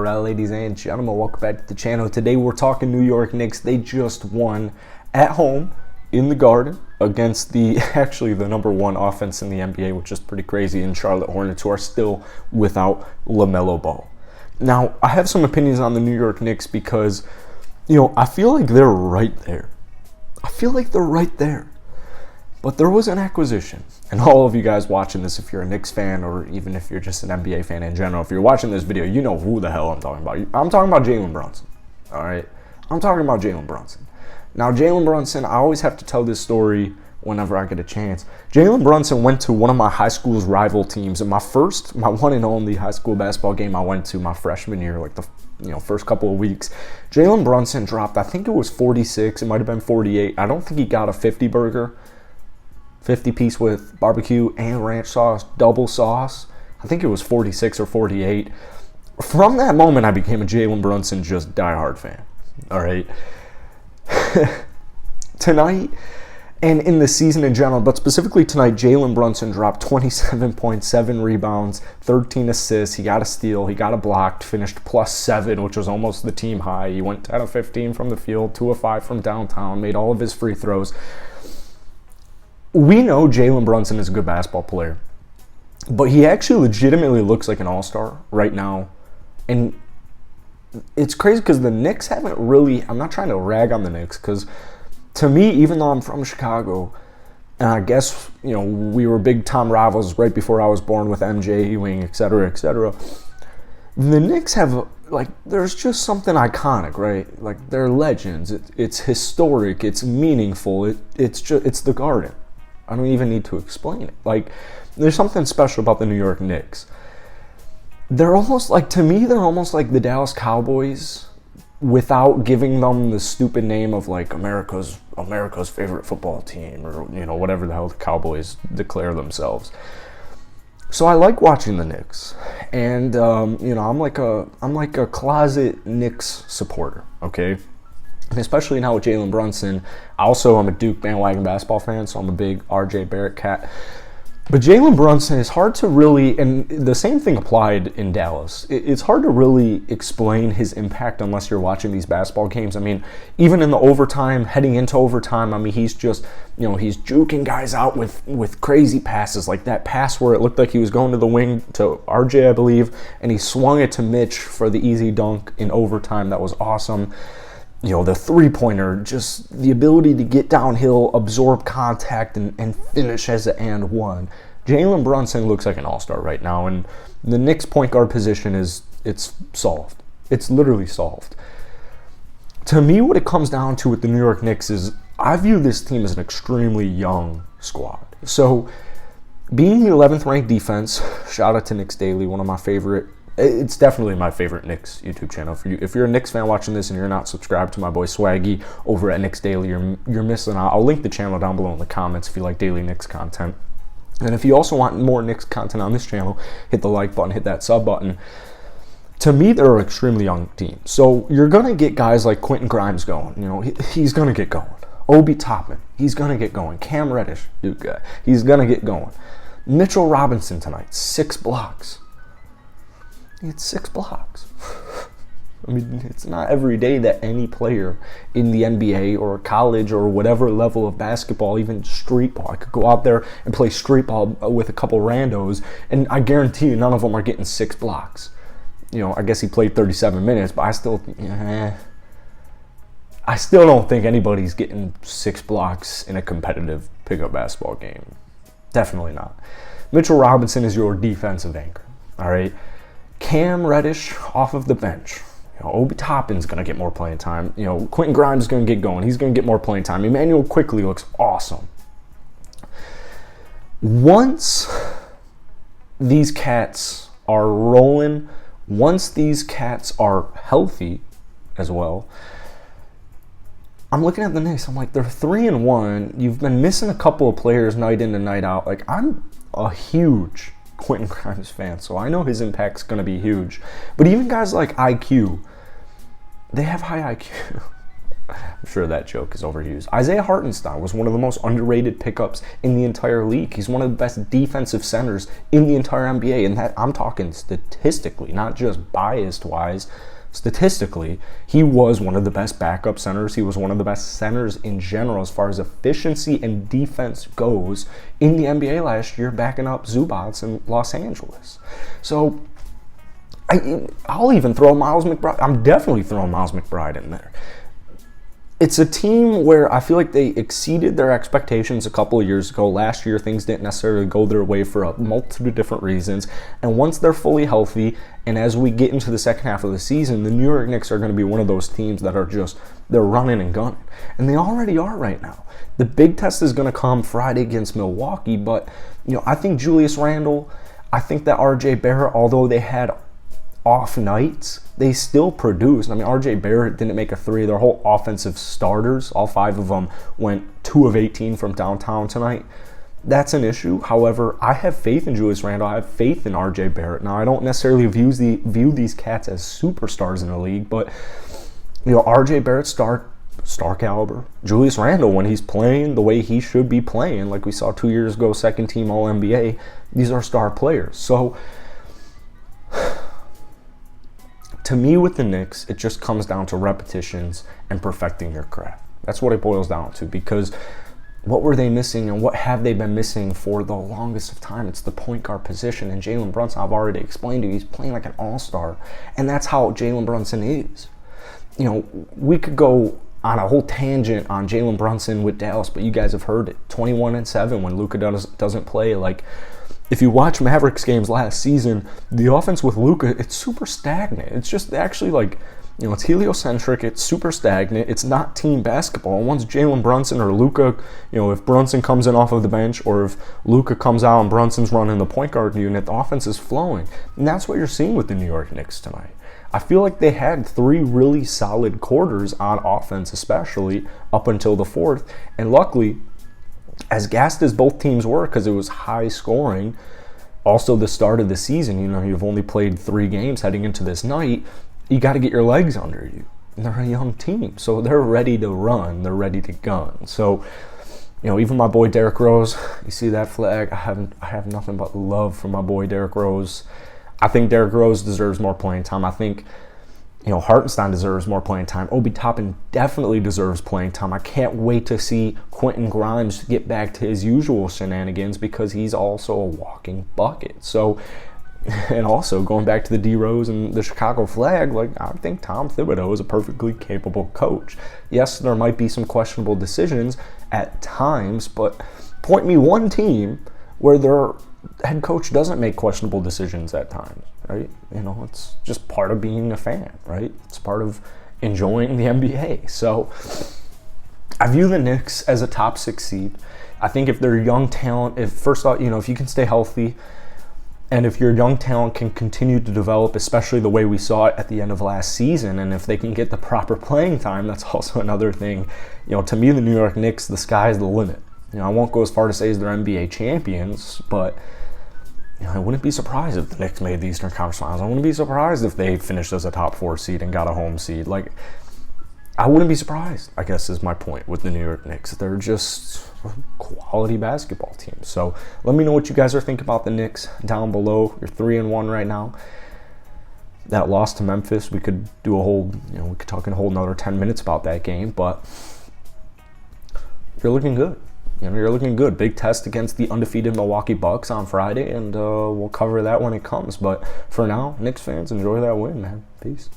Alright, ladies and gentlemen, welcome back to the channel. Today we're talking New York Knicks. They just won at home in the Garden against the number one offense in the NBA, which is pretty crazy, in Charlotte Hornets, who are still without LaMelo Ball. Now, I have some opinions on the New York Knicks because, I feel like they're right there. But there was an acquisition, and all of you guys watching this, if you're a Knicks fan or even if you're just an NBA fan in general, if you're watching this video, you know who the hell I'm talking about. I'm talking about Jalen Brunson, all right? I'm talking about Jalen Brunson. Now, Jalen Brunson, I always have to tell this story whenever I get a chance. Jalen Brunson went to one of my high school's rival teams, and my one and only high school basketball game I went to my freshman year, like the first couple of weeks. Jalen Brunson dropped, I think it was 46, it might have been 48. I don't think he got a 50 burger. 50 piece with barbecue and ranch sauce, double sauce. I think it was 46 or 48. From that moment, I became a Jalen Brunson just diehard fan. All right. Tonight, and in the season in general, but specifically tonight, Jalen Brunson dropped 27.7 rebounds, 13 assists. He got a steal. He got a block, finished +7, which was almost the team high. He went 10 of 15 from the field, 2 of 5 from downtown, made all of his free throws. We know Jalen Brunson is a good basketball player, but he actually legitimately looks like an all-star right now. And it's crazy because the Knicks haven't really, I'm not trying to rag on the Knicks, because to me, even though I'm from Chicago, and I guess, we were big time rivals right before I was born with MJ, Ewing, et cetera, the Knicks have, there's just something iconic, right? Like, they're legends. It's historic. It's meaningful. It's the Garden. I don't even need to explain it. There's something special about the New York Knicks. They're almost like the Dallas Cowboys without giving them the stupid name of America's favorite football team, or whatever the hell the Cowboys declare themselves. So I like watching the Knicks, and I'm like a closet Knicks supporter, okay? And especially now with Jalen Brunson. Also, I'm a Duke bandwagon basketball fan, so I'm a big RJ Barrett cat. But Jalen Brunson is hard to really, and the same thing applied in Dallas. It's hard to really explain his impact unless you're watching these basketball games. I mean, even in the overtime, heading into overtime, he's just, he's juking guys out with crazy passes, like that pass where it looked like he was going to the wing to RJ, I believe, and he swung it to Mitch for the easy dunk in overtime. That was awesome. The three-pointer, just the ability to get downhill, absorb contact, and finish as an and one. Jalen Brunson looks like an all-star right now, and the Knicks point guard position it's solved. It's literally solved. To me, what it comes down to with the New York Knicks is I view this team as an extremely young squad. So, being the 11th ranked defense, shout out to Knicks Daily, one of my favorite. It's definitely my favorite Knicks YouTube channel. If you're a Knicks fan watching this and you're not subscribed to my boy Swaggy over at Knicks Daily, you're missing out. I'll link the channel down below in the comments if you like daily Knicks content. And if you also want more Knicks content on this channel, hit the like button, hit that sub button. To me, they're an extremely young team. So you're going to get guys like Quentin Grimes going. He's going to get going. Obi Toppin, he's going to get going. Cam Reddish, Duke guy, he's going to get going. Mitchell Robinson tonight, 6 blocks. It's 6 blocks. It's not every day that any player in the NBA or college or whatever level of basketball, even street ball, I could go out there and play street ball with a couple randos, and I guarantee you none of them are getting 6 blocks. I guess he played 37 minutes, but I still don't think anybody's getting 6 blocks in a competitive pickup basketball game. Definitely not. Mitchell Robinson is your defensive anchor, all right? Cam Reddish off of the bench. Obi Toppin's going to get more playing time. Quentin Grimes is going to get going. He's going to get more playing time. Emmanuel quickly looks awesome. Once these cats are rolling, once these cats are healthy as well, I'm looking at the Knicks. I'm like, they're 3-1. You've been missing a couple of players night in and night out. I'm a huge Quentin Grimes fan, so I know his impact's going to be huge. But even guys like IQ, they have high IQ. I'm sure that joke is overused. Isaiah Hartenstein was one of the most underrated pickups in the entire league. He's one of the best defensive centers in the entire NBA, and that I'm talking statistically, not just biased-wise. Statistically, he was one of the best backup centers. He was one of the best centers in general as far as efficiency and defense goes in the NBA last year, backing up Zubats in Los Angeles. So I'll even throw Miles McBride. I'm definitely throwing Miles McBride in there. It's a team where I feel like they exceeded their expectations a couple of years ago. Last year, things didn't necessarily go their way for a multitude of different reasons. And once they're fully healthy, and as we get into the second half of the season, the New York Knicks are going to be one of those teams that are they're running and gunning. And they already are right now. The big test is going to come Friday against Milwaukee, but I think Julius Randle, I think that RJ Barrett, although they had off nights, they still produced. I mean, RJ Barrett didn't make a three. Their whole offensive starters, all 5 of them, went 2 of 18 from downtown tonight. That's an issue. However, I have faith in Julius Randle. I have faith in RJ Barrett. Now, I don't necessarily view these cats as superstars in the league, but RJ Barrett star caliber. Julius Randle, when he's playing the way he should be playing, like we saw 2 years ago, second team All NBA, these are star players. So to me, with the Knicks, it just comes down to repetitions and perfecting your craft. That's what it boils down to, because what were they missing and what have they been missing for the longest of time? It's the point guard position, and Jalen Brunson, I've already explained to you, he's playing like an all-star, and that's how Jalen Brunson is. We could go on a whole tangent on Jalen Brunson with Dallas, but you guys have heard it, 21-7 when Luka doesn't play. Like, if you watch Mavericks games last season, the offense with Luka, it's super stagnant. It's just actually like, it's heliocentric. It's super stagnant. It's not team basketball. And once Jalen Brunson or Luka, if Brunson comes in off of the bench, or if Luka comes out and Brunson's running the point guard unit, the offense is flowing. And that's what you're seeing with the New York Knicks tonight. I feel like they had 3 really solid quarters on offense, especially up until the fourth. And luckily, as gassed as both teams were, because it was high scoring, also the start of the season, you've only played 3 games heading into this night, you got to get your legs under you. And they're a young team, so they're ready to run, they're ready to gun. So, even my boy Derrick Rose, you see that flag, I have nothing but love for my boy Derrick Rose. I think Derrick Rose deserves more playing time. I think Hartenstein deserves more playing time. Obi Toppin definitely deserves playing time. I can't wait to see Quentin Grimes get back to his usual shenanigans, because he's also a walking bucket. So, and also going back to the D-Rose and the Chicago flag, I think Tom Thibodeau is a perfectly capable coach. Yes, there might be some questionable decisions at times, but point me one team where their head coach doesn't make questionable decisions at times, right? It's just part of being a fan, right? It's part of enjoying the NBA. So I view the Knicks as a top 6 seed. I think if they're young talent, if you can stay healthy, and if your young talent can continue to develop, especially the way we saw it at the end of last season, and if they can get the proper playing time, that's also another thing. To me, the New York Knicks, the sky's the limit. I won't go as far to say as they're NBA champions, but I wouldn't be surprised if the Knicks made the Eastern Conference Finals. I wouldn't be surprised if they finished as a top 4 seed and got a home seed. I wouldn't be surprised, I guess, is my point with the New York Knicks. They're just a quality basketball team. So let me know what you guys are thinking about the Knicks down below. You're 3-1 right now. That loss to Memphis, we could do we could talk in a whole another 10 minutes about that game, but you're looking good. You're looking good. Big test against the undefeated Milwaukee Bucks on Friday, and we'll cover that when it comes. But for now, Knicks fans, enjoy that win, man. Peace.